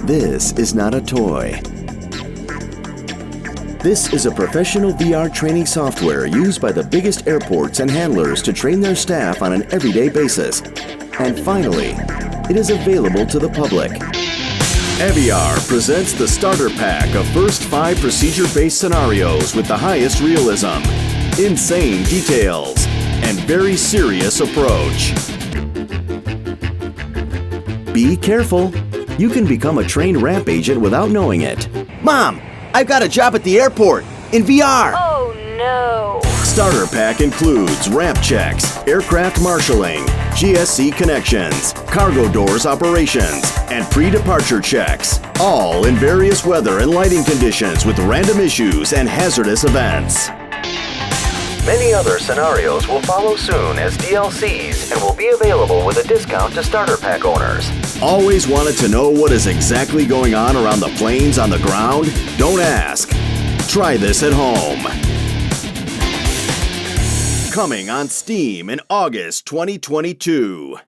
This is not a toy. This is a professional VR training software used by the biggest airports and handlers to train their staff on an everyday basis. And finally, it is available to the public. AVIAR presents the starter pack of first 5 procedure-based scenarios with the highest realism, insane details, and very serious approach. Be careful. You can become a trained ramp agent without knowing it. Mom, I've got a job at the airport in VR. Oh no! Starter pack includes ramp checks, aircraft marshalling, GSC connections, cargo doors operations, and pre-departure checks, all in various weather and lighting conditions with random issues and hazardous events. Many other scenarios will follow soon as DLCs and will be available with a discount to starter pack owners. Always wanted to know what is exactly going on around the planes on the ground? Don't ask. Try this at home. Coming on Steam in August 2022.